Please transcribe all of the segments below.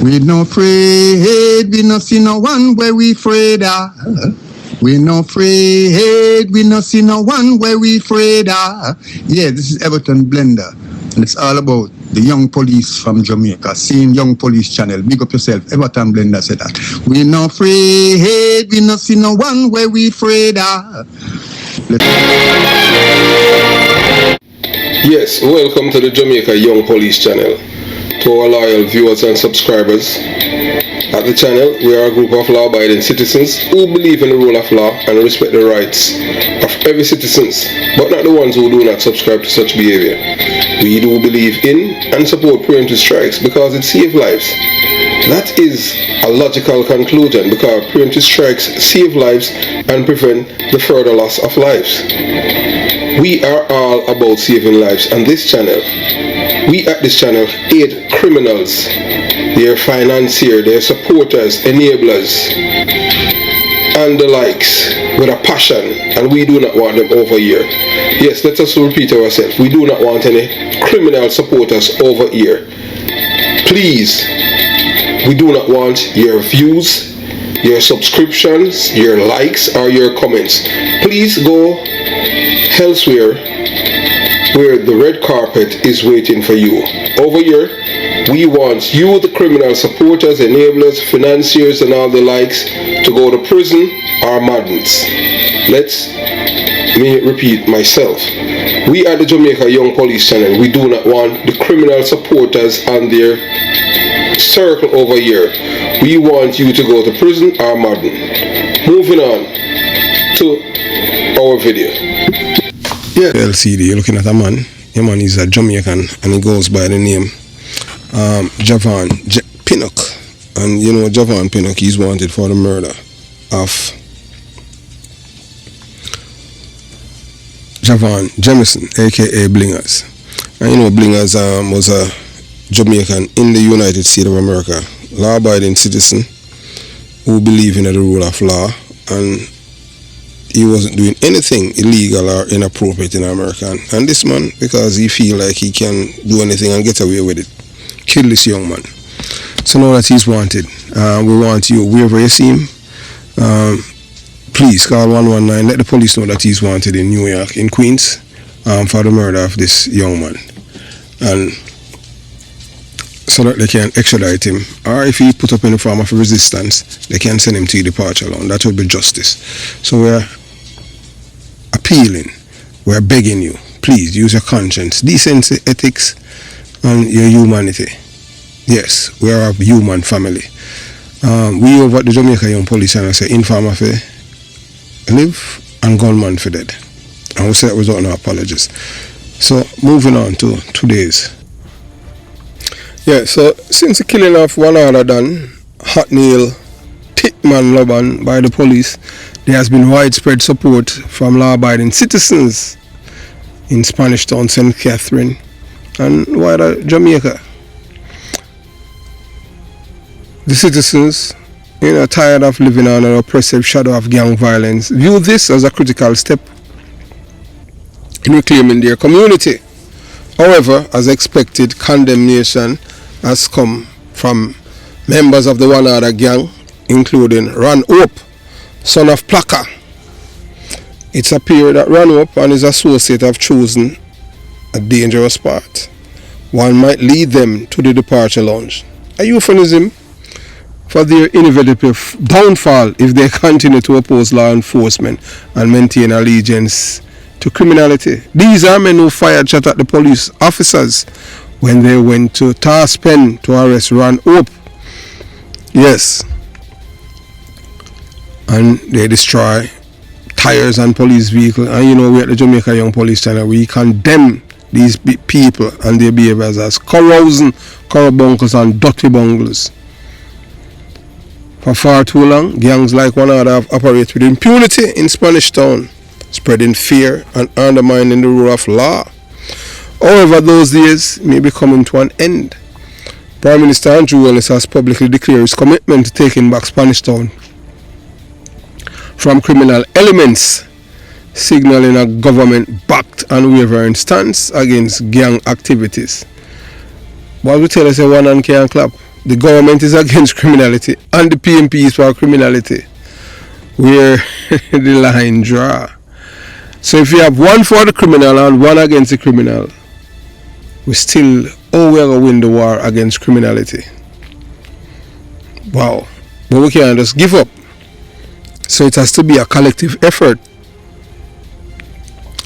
We no afraid, we no see no one where we afraid of. We no afraid, we no see no one where we afraid of. Yeah, this is Everton Blender. And it's all about the young police from Jamaica, seeing Young Police Channel. Big up yourself, Everton Blender said that. We no afraid, we no see no one where we afraid of. Yes, welcome to the Jamaica Young Police Channel. To our loyal viewers and subscribers, at the channel we are a group of law-abiding citizens who believe in the rule of law and respect the rights of every citizen, but not the ones who do not subscribe to such behavior. We do believe in and support preemptive strikes because it saves lives. That is a logical conclusion because preemptive strikes save lives and prevent the further loss of lives. We are all about saving lives on this channel. We at this channel aid criminals, their financiers, their supporters, enablers, and the likes with a passion, and we do not want them over here. Yes, let us repeat ourselves. We do not want any criminal supporters over here. Please, we do not want your views, your subscriptions, your likes, or your comments. Please go elsewhere where the red carpet is waiting for you. Over here, we want you, the criminal supporters, enablers, financiers, and all the likes, to go to prison or madness. Let me repeat myself. We at the Jamaica Young Police Channel, we do not want the criminal supporters and their circle over here. We want you to go to prison or madden. Moving on to our video. Yeah. LCD, you're looking at a man. Your man is a Jamaican and he goes by the name Javon Pinnock. And you know Javon Pinnock, he's wanted for the murder of Javon Jamison, aka Blingers. And you know Blingers was a Jamaican in the United States of America, law-abiding citizen who believed in the rule of law, and he wasn't doing anything illegal or inappropriate in America. And this man, because he feel like he can do anything and get away with it, killed this young man. So now that he's wanted, we want you, wherever you see him, please call 119, let the police know that he's wanted in New York, in Queens, for the murder of this young man. And so that they can extradite him, or if he put up any form of resistance, they can send him to departure alone. That would be justice. So we're appealing, we're begging you, please use your conscience, decency, ethics, and your humanity. Yes, we are a human family. We over at the Jamaica Young Police Channel say informer for live and gunman for dead. And we say that without no apologies. So moving on to today's. Yeah, so since the killing of one other than Hotnail Thickman Loban by the police, there has been widespread support from law-abiding citizens in Spanish Town, St. Catherine, and wider Jamaica. The citizens, tired of living under an oppressive shadow of gang violence, view this as a critical step in reclaiming their community. However, as expected, condemnation has come from members of the one other gang, including Ron Hope, son of Plaka. It's appeared that Ron Hope and his associate have chosen a dangerous path. One might lead them to the departure lounge, a euphemism for their inevitable downfall if they continue to oppose law enforcement and maintain allegiance to criminality. These are men who fired shot at the police officers when they went to Taspen to arrest Ron Hope. Yes. And they destroy tires and police vehicles. And you know, we at the Jamaica Young Police Channel, we condemn these people and their behaviors as carousing, carabuncles and dirty bungles. For far too long, gangs like one another have operated with impunity in Spanish Town, spreading fear and undermining the rule of law. However, those days may be coming to an end. Prime Minister Andrew Willis has publicly declared his commitment to taking back Spanish Town from criminal elements, signaling a government-backed and unwavering stance against gang activities. But we tell us one hand can't clap. the government is against criminality and the PMP is for criminality, where the line draw. So if you have one for the criminal and one against the criminal, we still we're going to win the war against criminality. Wow. But we can't just give up. So it has to be a collective effort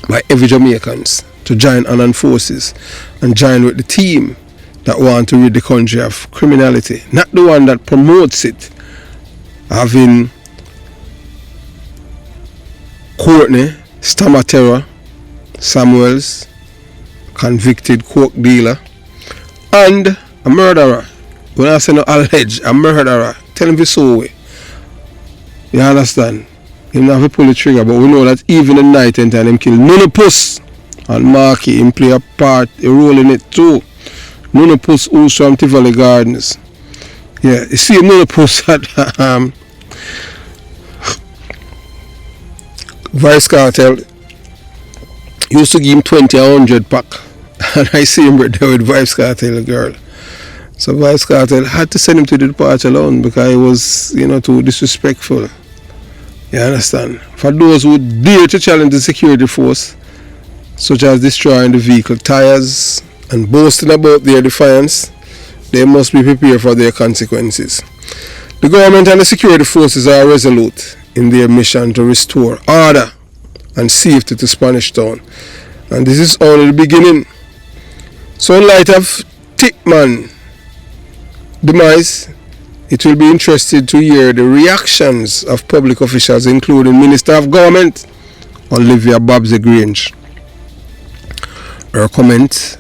by every Jamaicans to join armed forces and join with the team that want to rid the country of criminality, not the one that promotes it. Having Courtney, Stamatera, Samuels, convicted coke dealer, and a murderer. When I say no alleged, a murderer, tell him to so way. You understand? Him not have to pull the trigger, but we know that even in night and time him kill Nunapus and Marky, him play a part, a role in it too. Nunapus who's from Tivoli Gardens. Yeah, you see Nunapus at Vice Cartel used to give him 20 or 100 pack. And I see him right there with Vice Cartel girl. So Vice Cartel had to send him to the departure alone because he was, too disrespectful. You understand? For those who dare to challenge the security force, such as destroying the vehicle tires and boasting about their defiance, they must be prepared for their consequences. The government and the security forces are resolute in their mission to restore order and safety to Spanish Town. And this is only the beginning. So in light of Thickman demise, it will be interesting to hear the reactions of public officials, including Minister of Government Olivia Babsy Grange. Her comment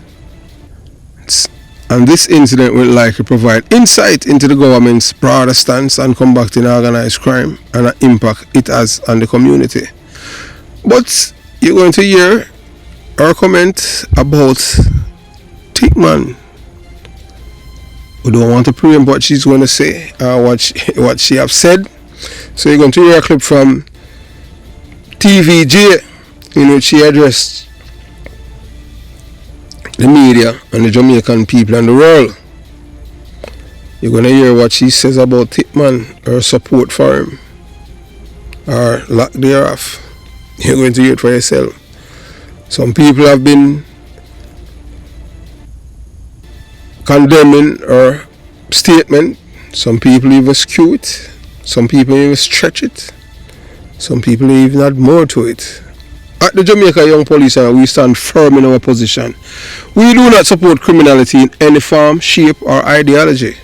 and this incident will likely provide insight into the government's broader stance on combating organized crime and the impact it has on the community. But you're going to hear her comment about Thickman. We don't want to preempt what she's going to say or what she have said. So you're going to hear a clip from TVJ in which she addressed the media and the Jamaican people and the world. You're going to hear what she says about Thickman, her support for him, or lack thereof. You're going to hear it for yourself. Some people have been condemning her statement. Some people even skew it. Some people even stretch it. Some people even add more to it. At the Jamaica Young Police, we stand firm in our position. We do not support criminality in any form, shape, or ideology.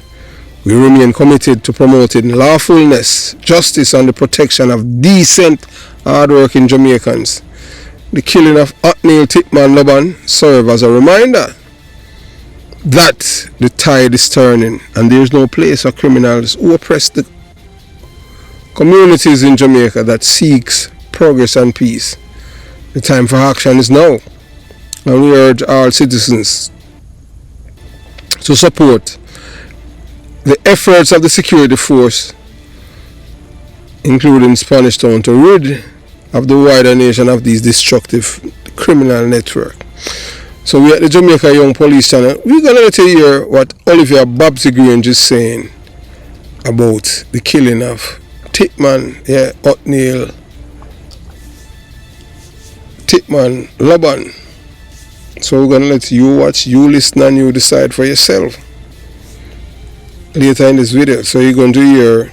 We remain committed to promoting lawfulness, justice, and the protection of decent, hard-working Jamaicans. The killing of Othniel Thickman Laban serves as a reminder that the tide is turning and there is no place for criminals who oppress the communities in Jamaica that seeks progress and peace. The time for action is now, and we urge all citizens to support the efforts of the security force, including Spanish Town, to rid of the wider nation of these destructive criminal network. So we at the Jamaica Young Police Channel, we're going to let you hear what Olivia Babsy Grange is saying about the killing of Thickman, Othniel Thickman Laban. So we're going to let you watch, you listen, and you decide for yourself later in this video. So you're going to hear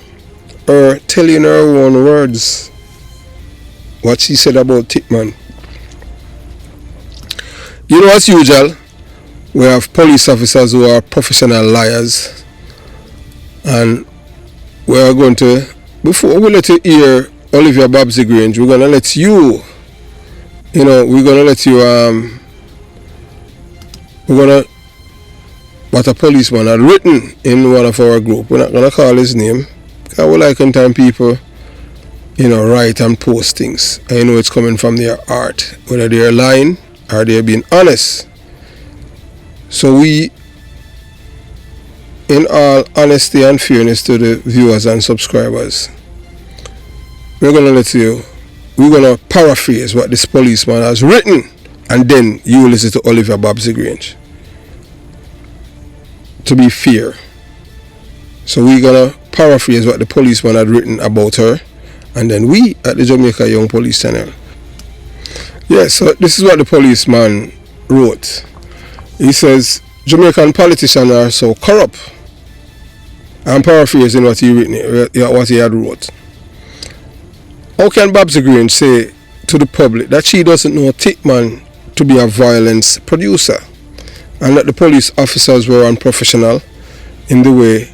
her telling her own words what she said about Thickman. You know, as usual, we have police officers who are professional liars, and we are going to, before we let you hear Olivia Babsy Grange, we're going to let you, we're going to let you, what a policeman had written in one of our group. We're not going to call his name, because we like in time people, write and post things. I know it's coming from their heart, whether they're lying or they're being honest. So we, in all honesty and fairness to the viewers and subscribers, we're going to paraphrase what this policeman has written, and then you listen to Olivia Babsy Grange. To be fair. So we're going to paraphrase what the policeman had written about her, and then we at the Jamaica Young Police Channel. Yeah, so this is what the policeman wrote. He says, Jamaican politicians are so corrupt. I'm paraphrasing what he had wrote. How can Babsy Grange say to the public that she doesn't know Thickman to be a violence producer, and that the police officers were unprofessional in the way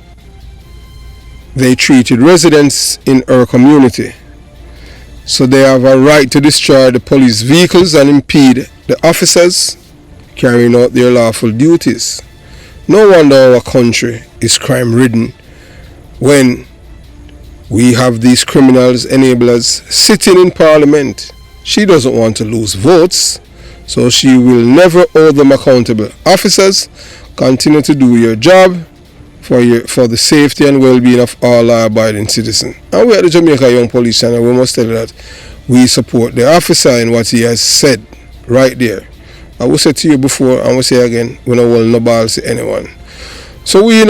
they treated residents in her community? So they have a right to destroy the police vehicles and impede the officers carrying out their lawful duties. No wonder our country is crime-ridden when we have these criminals, enablers sitting in Parliament. She doesn't want to lose votes, so she will never hold them accountable. Officers, continue to do your job for the safety and well-being of all law-abiding citizens. And we at the Jamaica Young Police Channel, we must tell you that we support the officer in what he has said right there. I will say to you before, and we'll say again, we don't hold no balls to anyone. So we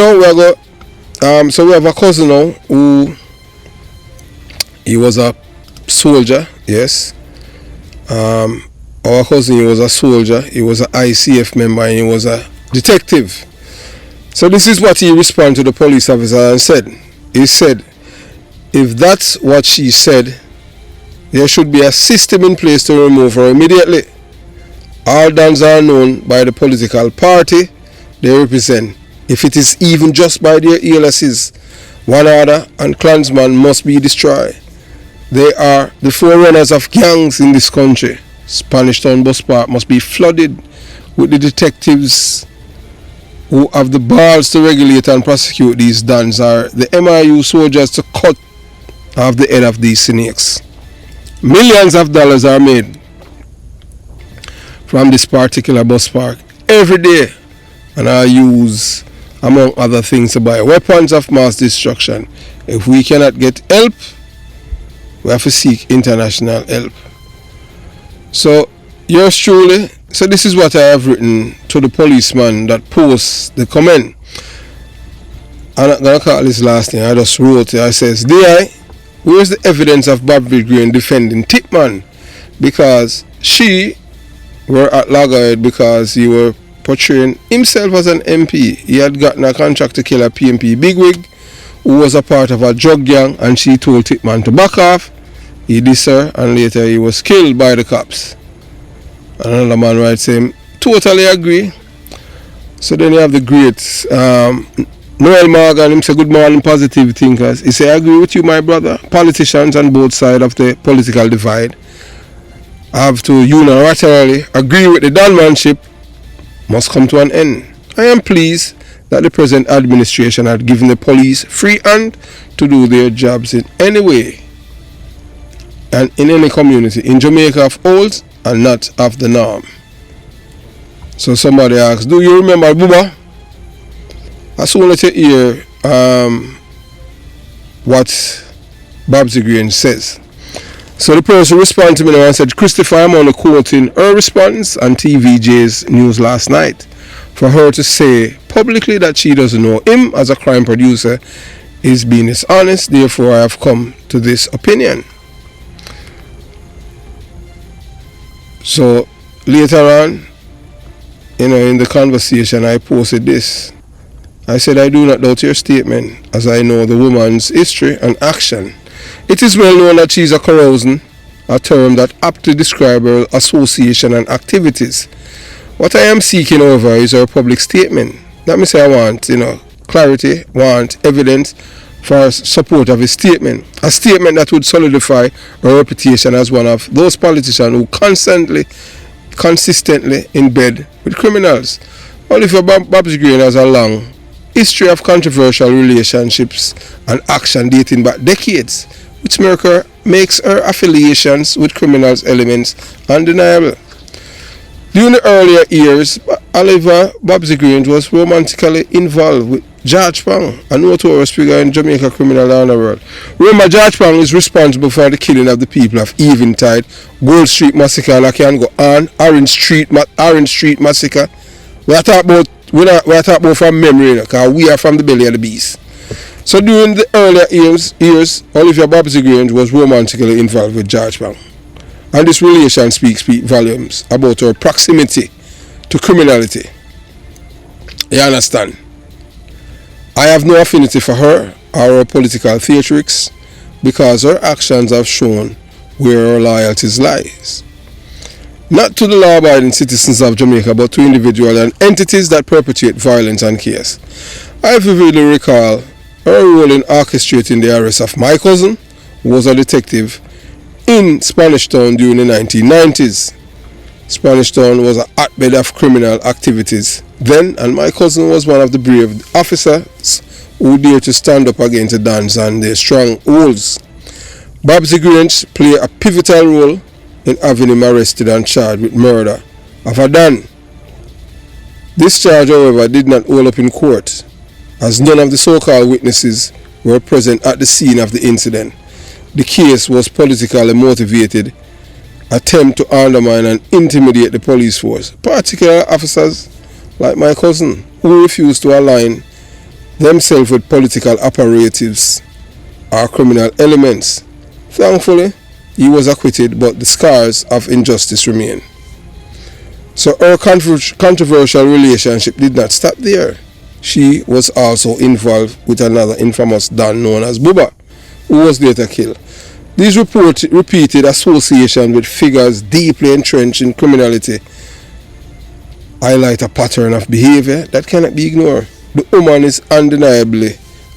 so we have a cousin now who, he was a soldier, yes. Our cousin, he was a soldier, he was an ICF member, and he was a detective. So this is what he responded to the police officer and said. He said, if that's what she said, there should be a system in place to remove her immediately. All dons are known by the political party they represent. If it is even just by their aliases, one order and clansmen must be destroyed. They are the forerunners of gangs in this country. Spanish Town Bus Park must be flooded with the detectives who have the balls to regulate and prosecute these dons, are the MRU soldiers to cut off the head of these snakes. Millions of dollars are made from this particular bus park every day, and are used, among other things, to buy weapons of mass destruction. If we cannot get help, we have to seek international help. So, yours truly. So this is what I have written to the policeman that posts the comment. I'm not going to call this last name. I just wrote it. I says, DI, where's the evidence of Babsy Grange defending Thickman? Because she were at loggerhead because he were portraying himself as an MP. He had gotten a contract to kill a PMP bigwig who was a part of a drug gang, and she told Thickman to back off. He dissed her, and later he was killed by the cops. Another man writes him, totally agree. So then you have the great Noel Morgan. Him say, good morning, positive thinkers. He say, I agree with you, my brother. Politicians on both sides of the political divide have to unilaterally agree with the donmanship must come to an end. I am pleased that the present administration had given the police free hand to do their jobs in any way and in any community in Jamaica of old and not of the norm. So somebody asks, do you remember Bubba? As soon as you hear what Babsy Grange says. So the person responded to me and said, Christopher, I'm only quoting her response on TVJ's news last night. For her to say publicly that she doesn't know him as a crime producer is being dishonest. Therefore, I have come to this opinion. So later on, in the conversation, I posted this. I said, I do not doubt your statement, as I know the woman's history and action. It is well known that she is a carousing, a term that aptly describes her association and activities. What I am seeking, however, is her public statement. Let me say I want, clarity, want evidence for support of his statement. A statement that would solidify her reputation as one of those politicians who consistently in bed with criminals. Oliver Babsy Grange has a long history of controversial relationships and action dating back decades, which makes her affiliations with criminals elements undeniable. During the earlier years, Oliver Babsy Grange was romantically involved with George Pang, a notorious figure in Jamaica criminal underworld. Remember, George Pang is responsible for the killing of the people of Eventide, Gold Street Massacre, and I can go on, Orange Street Massacre. We are talking about from memory, because we are from the belly of the beast. So during the earlier years, Olivia Babsy Grange was romantically involved with George Bang. And this relation speaks volumes about her proximity to criminality. You understand? I have no affinity for her or her political theatrics because her actions have shown where her loyalties lies. Not to the law-abiding citizens of Jamaica, but to individuals and entities that perpetuate violence and chaos. I vividly recall her role in orchestrating the arrest of my cousin, who was a detective, in Spanish Town during the 1990s. Spanish Town was a hotbed of criminal activities then, and my cousin was one of the brave officers who dared to stand up against the Dons and their strongholds. Babsy Grange played a pivotal role in having him arrested and charged with murder of a Don. This charge, however, did not hold up in court, as none of the so-called witnesses were present at the scene of the incident. The case was politically motivated attempt to undermine and intimidate the police force, particularly officers like my cousin, who refused to align themselves with political operatives or criminal elements. Thankfully, he was acquitted, but the scars of injustice remain. So her controversial relationship did not stop there. She was also involved with another infamous Don known as Bubba, who was later killed. These repeated association with figures deeply entrenched in criminality highlight a pattern of behavior that cannot be ignored. The woman is undeniably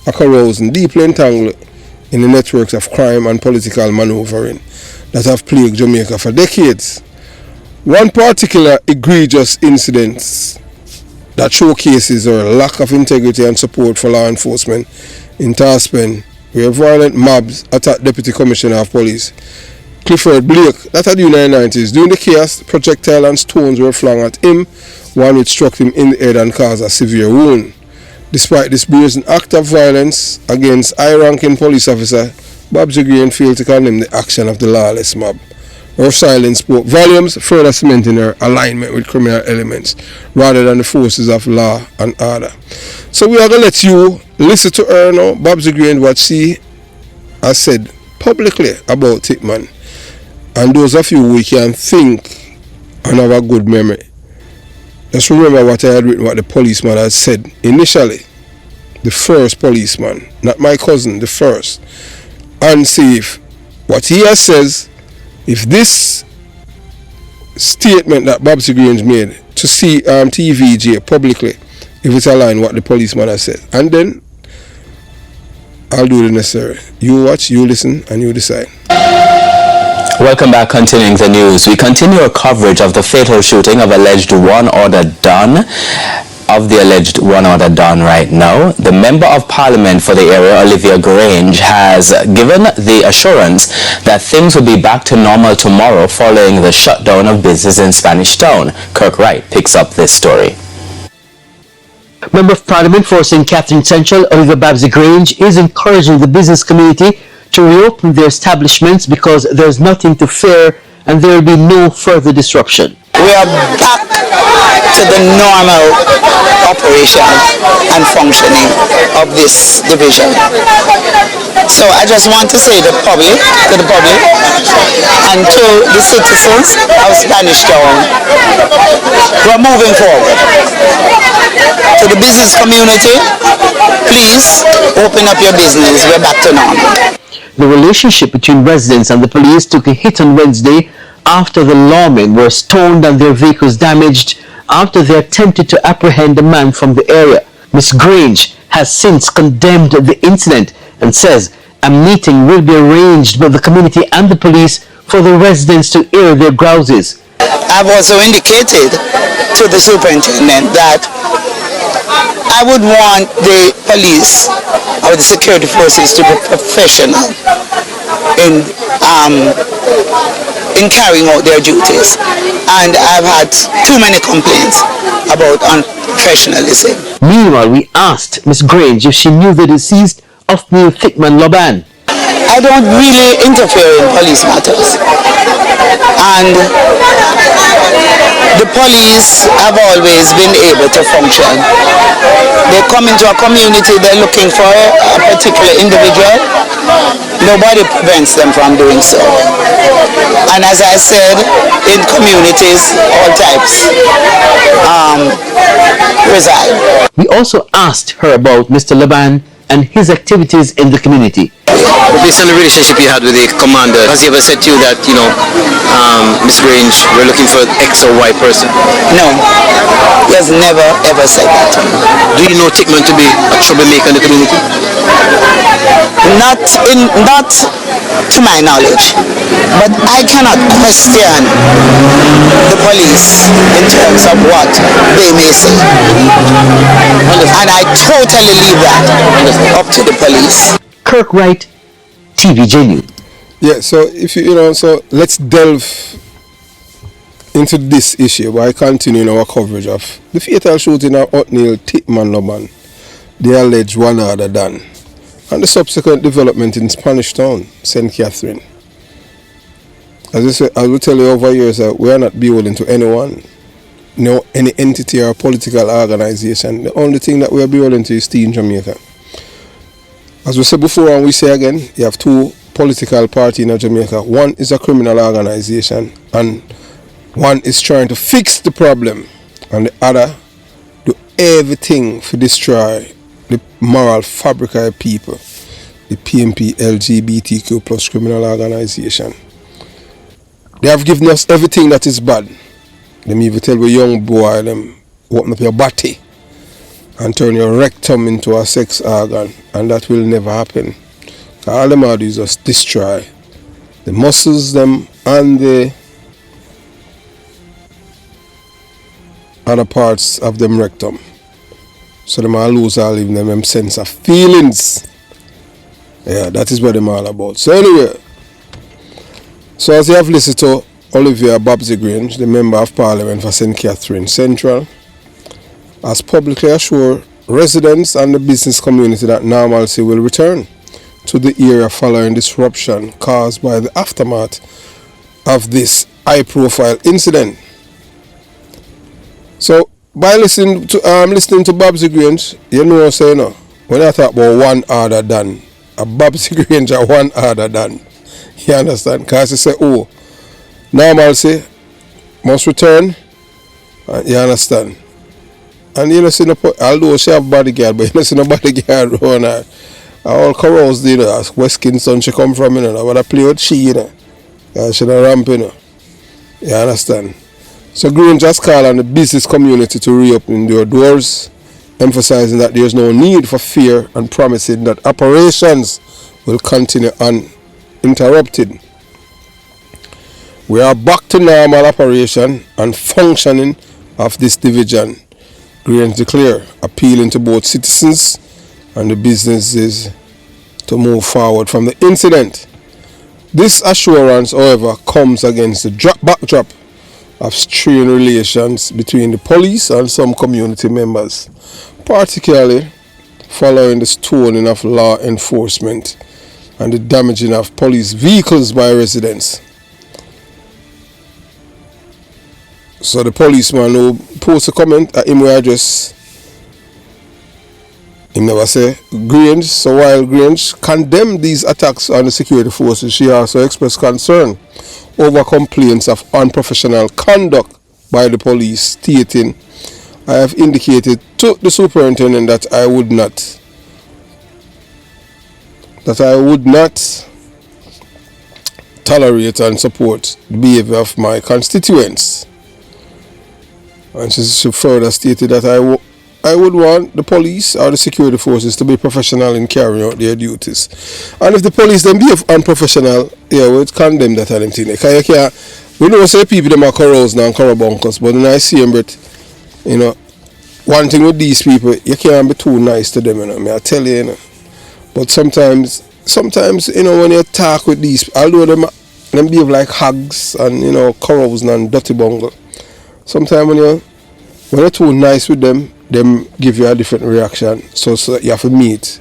a carousing, deeply entangled in the networks of crime and political maneuvering that have plagued Jamaica for decades. One particular egregious incident that showcases her lack of integrity and support for law enforcement in Taspen, where violent mobs attacked Deputy Commissioner of Police Clifford Blake. That had in the 1990s. During the chaos, projectile and stones were flung at him, one which struck him in the head and caused a severe wound. Despite this brazen act of violence against high-ranking police officer, Babsy Grange failed to condemn the action of the lawless mob. Her silence spoke volumes, further cementing her alignment with criminal elements rather than the forces of law and order. So we are going to let you listen to her now, Babsy Grange, what she has said publicly about Thickman. And those of you who can think and have a good memory, just remember what I had written, what the policeman had said initially. The first policeman, not my cousin, the first. And see if what he has says, if this statement that Babsy Grange made to see TVJ publicly, if it's aligned what the policeman has said. And then I'll do the necessary. You watch, you listen, and you decide. Welcome back. Continuing the news, we continue our coverage of the fatal shooting of the alleged one-order Don right now. The Member of Parliament for the area, Olivia Grange, has given the assurance that things will be back to normal tomorrow following the shutdown of business in Spanish Town. Kirk Wright picks up this story. Member of Parliament for St. Catherine Central, Olivia Babsy Grange, is encouraging the business community to reopen their establishments because there's nothing to fear and there will be no further disruption. We are back to the normal operation and functioning of this division. So I just want to say to the public and to the citizens of Spanish Town, we're moving forward. To the business community, please open up your business. We're back to normal. The relationship between residents and the police took a hit on Wednesday after the lawmen were stoned and their vehicles damaged after they attempted to apprehend a man from the area. Ms. Grange has since condemned the incident and says a meeting will be arranged by the community and the police for the residents to air their grouses. I've also indicated to the superintendent that I would want the police or the security forces to be professional in carrying out their duties. And I've had too many complaints about unprofessionalism. Meanwhile, we asked Ms. Grange if she knew the deceased of Neil Thickman Loban. I don't really interfere in police matters. And the police have always been able to function. They come into a community, they're looking for a particular individual. Nobody prevents them from doing so. And as I said, in communities, all types reside. We also asked her about Mr. Laban and his activities in the community. Based on the relationship you had with the commander, has he ever said to you that, Miss Grange, we're looking for X or Y person? No, he has never ever said that to me. Do you know Thickman to be a troublemaker in the community? Not to my knowledge, but I cannot question the police in terms of what they may say, and I totally leave that up to the police. Kirk Wright, TVJ News. Yeah, so if so let's delve into this issue by continuing our coverage of the fatal shooting of Othniel Thickman Laban, the alleged one other Dan, and the subsequent development in Spanish Town, St. Catherine. As I said, I will tell you over years that we are not beholden to anyone, any entity or political organization. The only thing that we are beholden to is Team Jamaica. As we said before and we say again, you have two political parties in Jamaica. One is a criminal organization and one is trying to fix the problem, and the other do everything to destroy the moral fabric of people, the PMP LGBTQ plus criminal organization. They have given us everything that is bad. Them even tell a young boy, them open up your body and turn your rectum into a sex organ, and that will never happen. All them are do is just destroy the muscles them and the other parts of them rectum. So them all lose all even them sense of feelings. Yeah, that is what them all about. So anyway, so as you have listened to Olivia Babsy Grange, the Member of Parliament for St. Catherine Central, has publicly assured residents and the business community that normalcy will return to the area following disruption caused by the aftermath of this high-profile incident. So, by listening to Babsy Grange, you know what I'm saying, when I talk about one other than, a Babsy Grange are one other than, you understand? Because you say, oh, normalcy must return, you understand? And you know, see, although she have bodyguard, but you know, see no bodyguard around her. All caroused, as West Kingston she come from, I want to play with she, she not ramp, you understand? So Grange just called on the business community to reopen their doors, emphasizing that there is no need for fear and promising that operations will continue uninterrupted. We are back to normal operation and functioning of this division, Grange declared, appealing to both citizens and the businesses to move forward from the incident. This assurance, however, comes against the backdrop of strained relations between the police and some community members, particularly following the stoning of law enforcement and the damaging of police vehicles by residents. So the policeman who posted a comment at him will address, he never say Grange. So while Grange condemned these attacks on the security forces, she also expressed concern over complaints of unprofessional conduct by the police, stating, I have indicated to the superintendent that I would not tolerate and support the behavior of my constituents. And she further stated that I would want the police or the security forces to be professional in carrying out their duties. And if the police then behave unprofessional, yeah, we would condemn that and thing. We know say people them are corrupts now and corrubunkers, but when I see them, one thing with these people, you can't be too nice to them, I tell you, But sometimes, when you talk with these, although them behave like hags and corrupts and dirty bungle, sometimes when you're too nice with them give you a different reaction. So you have to meet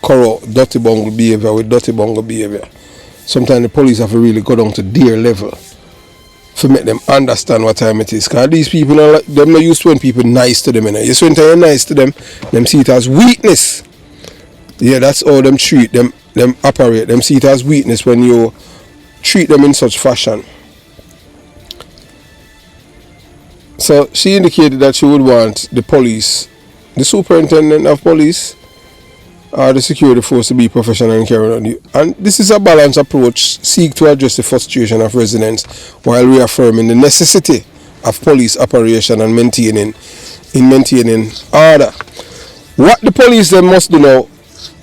corrupt, dirty bungle behavior with dirty bungle behavior. Sometimes the police have to really go down to their level to make them understand what time it is. Because these people, them not used to when people nice to them. You know? You when you're nice to them see it as weakness. Yeah, that's how them treat them operate. Them see it as weakness when you treat them in such fashion. So she indicated that she would want the police, the superintendent of police, or the security force to be professional and carry on. And this is a balanced approach, seek to address the frustration of residents while reaffirming the necessity of police operation and maintaining order. What the police then must do now,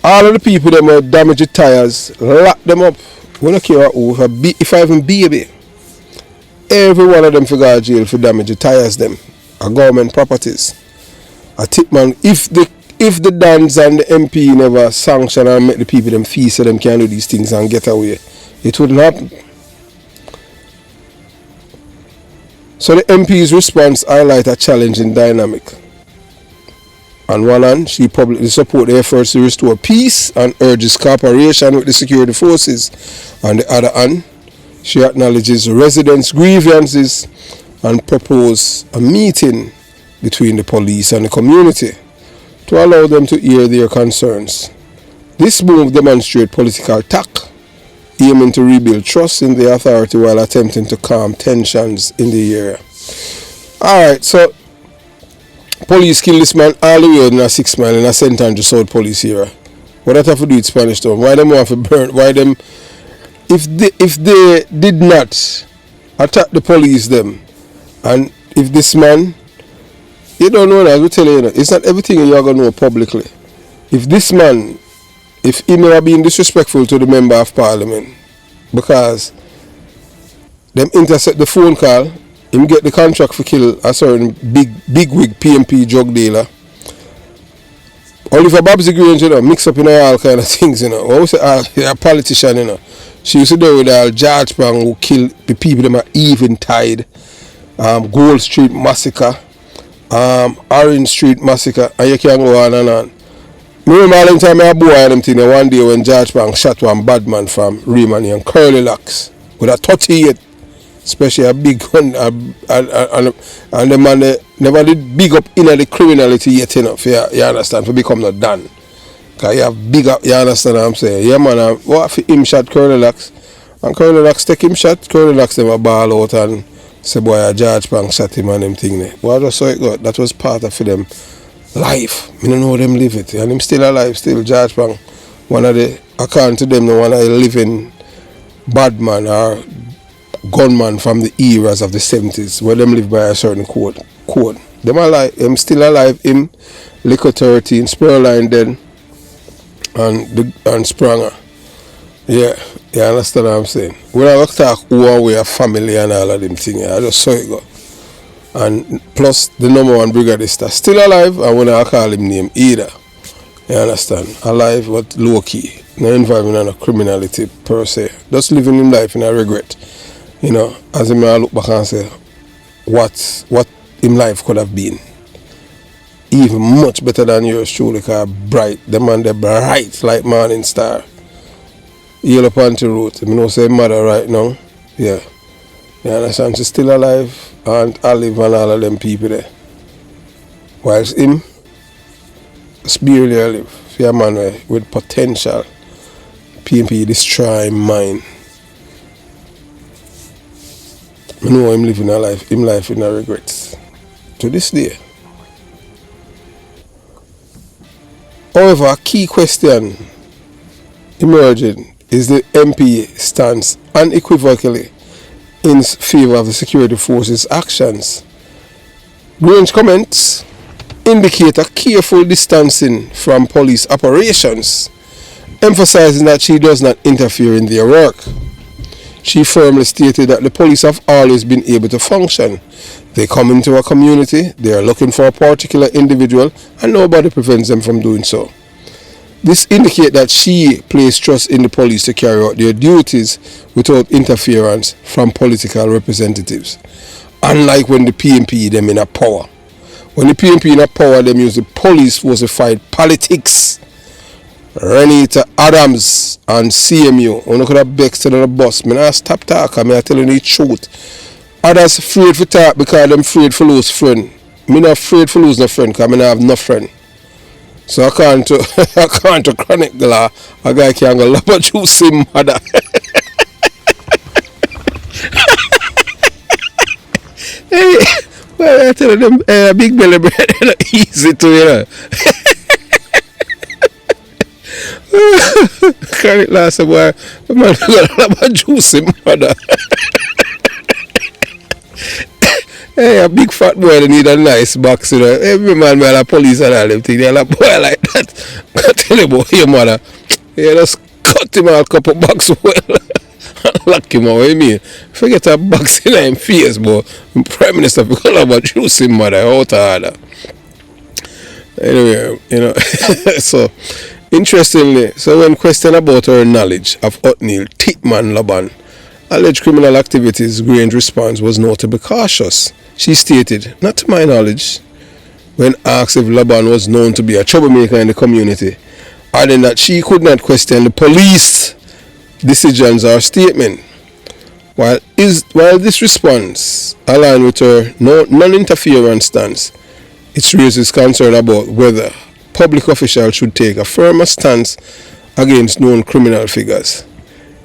all of the people that might damage the tires, lock them up. We don't care who, if I even baby. Every one of them for go to jail for damage the tires them. Are government properties. A Thickman, if the Dans and the MP never sanction and make the people them feel so them can do these things and get away, it wouldn't happen. So the MP's response highlight a challenging dynamic. On one hand, she publicly supports the efforts to restore peace and urges cooperation with the security forces. On the other hand, she acknowledges residents' grievances and proposes a meeting between the police and the community to allow them to hear their concerns. This move demonstrates political tact, aiming to rebuild trust in the authority while attempting to calm tensions in the area. Alright, so police kill this man all the way in a 6 mile in a St. Andrew South police area. What that have to do with Spanish Town? Why them want to burn? Why them? If they did not attack the police them, and if this man, you don't know that, I will tell you, it's not everything you're going to know publicly. If this man, if he may have been disrespectful to the member of parliament, because them intercept the phone call, him get the contract for kill a certain big wig PMP drug dealer. Oliver Babsy Grange, mix up all kind of things, What say a politician, She used to do with all George Pang who kill the people them are Eventide, Gold Street Massacre, Orange Street Massacre, and you can go on and on. I remember all the time I boy them thing one day when George Pang shot one bad man from Raymond and curly locks with a 38, especially a big gun, and the man never did big up in the criminality yet, you understand, for become not done. Because you have big up, you understand what I'm saying? Yeah, man, what if him shot curly locks? And curly locks take him shot, curly locks them a ball out and say, boy, a George Pang shot him and them thing there. Well, I just saw it go. That was part of them life. I don't know how them live it. And him still alive, still George Pang. One of the, according to them, one of the living bad man or gunman from the eras of the 70s, where them live by a certain code. Them alive, him still alive, him, Liquor 13, Spurline then, and Spranger. Yeah, you understand what I'm saying? When I talk who we are family and all of them things, I just saw it go. And plus the number one brigadista still alive, and when I call him name either. You understand? Alive but low key. No involvement in no criminality per se. Just living him life in a regret. As I look back and say what him life could have been. Even much better than yours truly, because bright. The man they bright like morning star. Yellow Panty Road. I know say mother right now. Yeah. You understand? She's still alive. And Olive and all of them people there. Whilst him barely alive. Yeah, man with potential. PMP destroy him mind. I know him living a life. Him life in a regrets. To this day. However, a key question emerging is the MP stance unequivocally in favor of the security forces' actions. Grange comments indicate a careful distancing from police operations, emphasizing that she does not interfere in their work. She firmly stated that the police have always been able to function. They come into a community, they are looking for a particular individual, and nobody prevents them from doing so. This indicates that she places trust in the police to carry out their duties without interference from political representatives. Unlike when the PMP them in a power. When the PMP in a power, them use the police force to fight politics. Renita Adams and CMU. When I could have Bex to the boss, I stop talking, I tell you the truth. Others afraid to talk because them afraid to lose friend. Me not afraid to lose no friend because I not have no friend. So I can't to I can't to chronic glass. A guy can go love juice him mother. Hey, well, I tell them big belly bread easy to you know. Chronic last boy, man got love juice him mother. Hey, a big fat boy they need a nice box, you know. Every man will have police and all them things. They'll have boy like that. I tell you about your mother. You just cut him out a couple box well. Lock him out, what you mean? Forget a box in him face, boy. Prime Minister because about juice him mother out of order. Anyway, you know. So interestingly, so when questioned about her knowledge of Othniel Thickman Laban alleged criminal activities, Grange response was notably cautious. She stated, "Not to my knowledge," when asked if Laban was known to be a troublemaker in the community, adding that she could not question the police decisions or statement. While this response aligned with her non-interference stance, it raises concern about whether public officials should take a firmer stance against known criminal figures.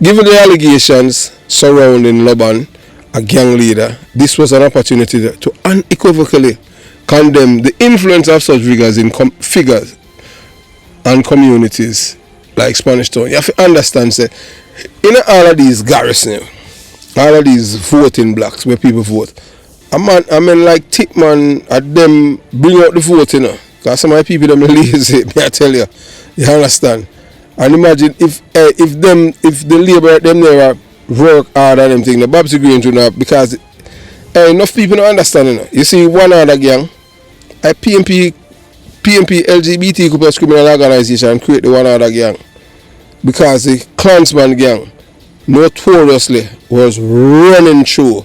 Given the allegations surrounding Laban, a gang leader, this was an opportunity to unequivocally condemn the influence of such figures and communities like Spanish Town. You have to understand, say, in all of these garrisons, all of these voting blocks where people vote, I mean like Thickman at them bring out the vote, you know, because some of the people them lazy, may I tell you, you understand? And imagine if the labor them there work hard on them thing, the Babsy Grange would not, because enough people don't understand, you know. You see one other gang, a PMP LGBT criminal organization create the one other gang. Because the Klansman gang notoriously was running through.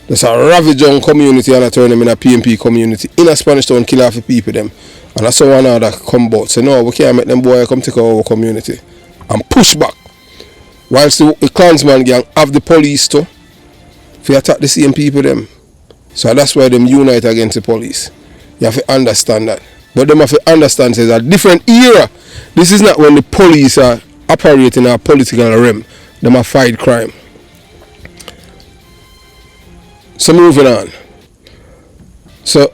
There's a ravaging community and I turn them in a PMP community in a Spanish Town, kill half the people them. And that's one other come about. So no, we can't make them boy come take our community and push back. Whilst the Klansman gang have the police too, if you attack the same people them. So that's why them unite against the police. You have to understand that. But them have to understand it's a different era. This is not when the police are operating in a political realm. Them a fight crime. So moving on. So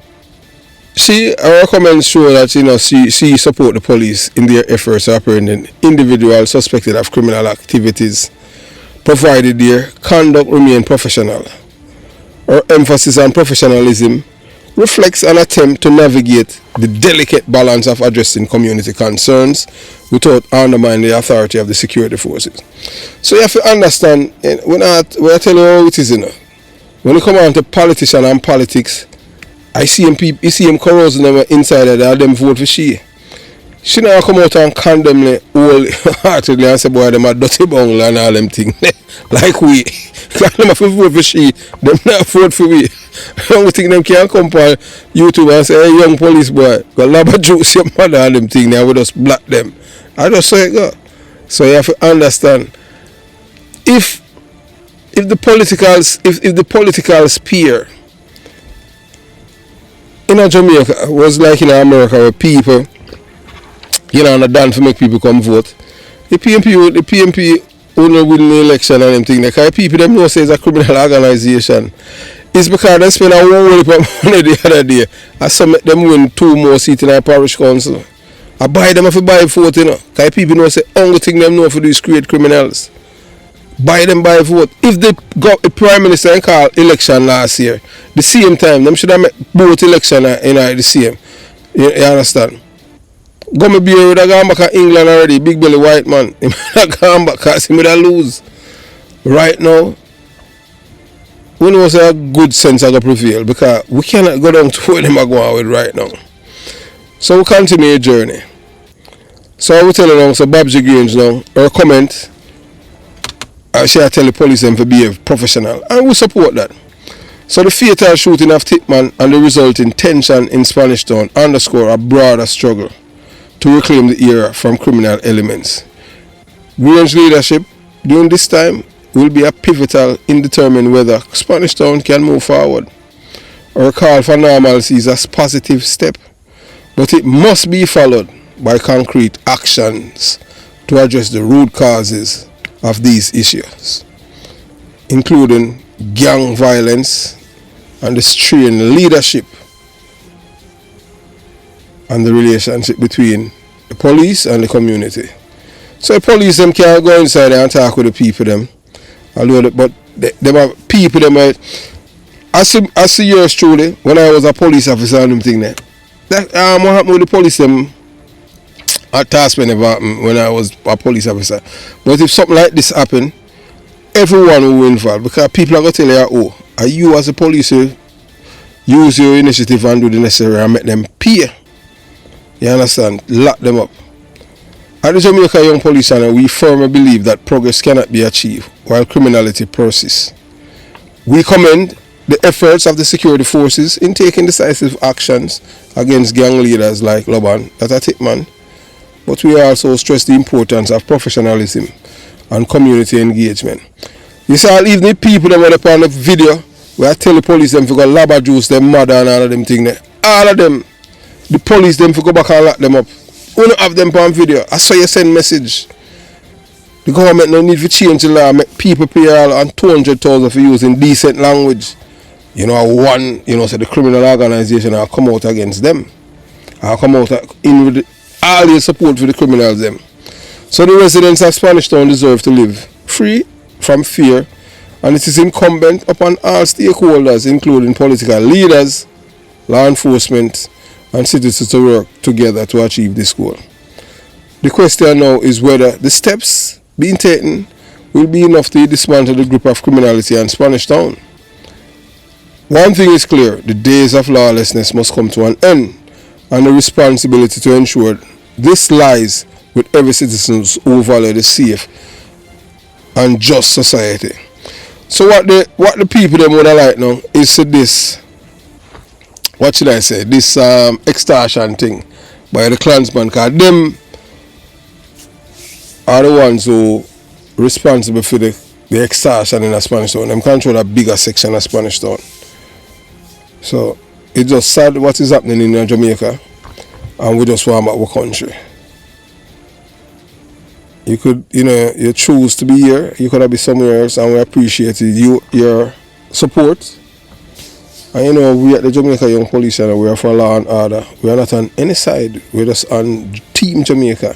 our comments show that, you know, she support the police in their efforts to apprehend individuals suspected of criminal activities, provided their conduct remain professional. Her emphasis on professionalism reflects an attempt to navigate the delicate balance of addressing community concerns without undermining the authority of the security forces. So you have to understand, when I tell you how it is, you know, when you come on to politician and politics, I see him corrosing them inside of that, them vote for she. She never come out and condemn them wholeheartedly and say, boy, them a dirty bungle and all them things. Like we. Because them have to vote for she, them not vote for we. I don't think them can come on YouTube and say, hey, young police boy, got lava juice your mother and them things, and we just block them. I just say it go. So you have to understand, if the political sphere in Jamaica was like in America where people, you know, are done to make people come vote, the PMP only win the election and them thing, because people them know say it's a criminal organization. It's because they spend a whole heap of money the other day. I some make them win 2 more seats in our parish council. I buy them if I buy vote, you know. Because people know say only thing them know for these create criminals. Buy them by vote. If they got the Prime Minister and call election last year, the same time, them should have made both election in the same. You understand? Gummy Beer would have gone back to England already, big belly white man. He would have gone back because he would have lose. Right now, we know say a good sense of the prevail because we cannot go down to where them are going with right now. So we continue the journey. So I will tell you now, so Babsy Grange now, her comment, she tell the police them to behave professional, and we support that. So the fatal shooting of Thickman and the resulting tension in Spanish Town underscore a broader struggle to reclaim the era from criminal elements. Grange leadership during this time will be a pivotal in determining whether Spanish Town can move forward. Our call for normalcy is a positive step, but it must be followed by concrete actions to address the root causes of these issues, including gang violence and the strained leadership and the relationship between the police and the community. So the police them can't go inside there and talk with the people them, but them are people them. I see yours truly when I was a police officer and them thing there. That what happened with the police them at Thickman department when I was a police officer. But if something like this happen, everyone will be involved, because people are going to tell you, oh, are you as a police use your initiative and do the necessary and make them pay. You understand? Lock them up. At the Jamaica Young Police Channel, we firmly believe that progress cannot be achieved while criminality persists. We commend the efforts of the security forces in taking decisive actions against gang leaders like Loban, that are Thickman, but we also stress the importance of professionalism and community engagement. You see, even the people that were upon the video where I tell the police them to go laba juice them mother and all of them thing there. All of them, the police them to go back and lock them up. We don't have them on video. I saw you send message. The government no need to change the law, make people pay all and 200,000 for using decent language. You know, so the criminal organization will come out against them. I'll come out in with all your support for the criminals them. So the residents of Spanish Town deserve to live free from fear, and it is incumbent upon all stakeholders, including political leaders, law enforcement, and citizens, to work together to achieve this goal. The question now is whether the steps being taken will be enough to dismantle the grip of criminality in Spanish Town. One thing is clear: the days of lawlessness must come to an end, and the responsibility to ensure this lies with every citizen who value the safe and just society. So what the people them would like now is to this, what should I say, this extortion thing by the clansman, because them are the ones who responsible for the extortion in the Spanish Town. Them control a bigger section of Spanish Town. So it's just sad what is happening in Jamaica, and we just want our country. You could, you choose to be here, you could have been somewhere else, and we appreciate your support. And we at the Jamaica Young Police Channel, we are for law and order. We are not on any side, we're just on Team Jamaica.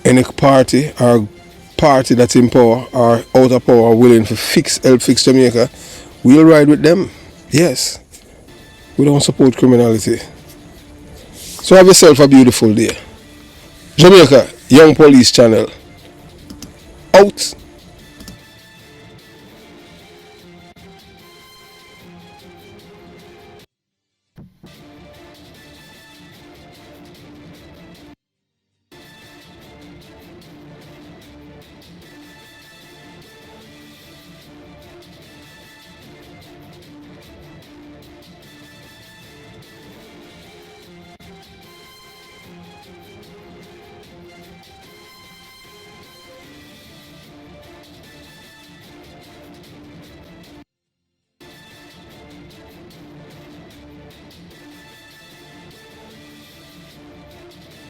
Any party or party that's in power or out of power willing to help fix Jamaica, we'll ride with them. Yes. We don't support criminality. So have yourself a beautiful day. Jamaica Young Police Channel out.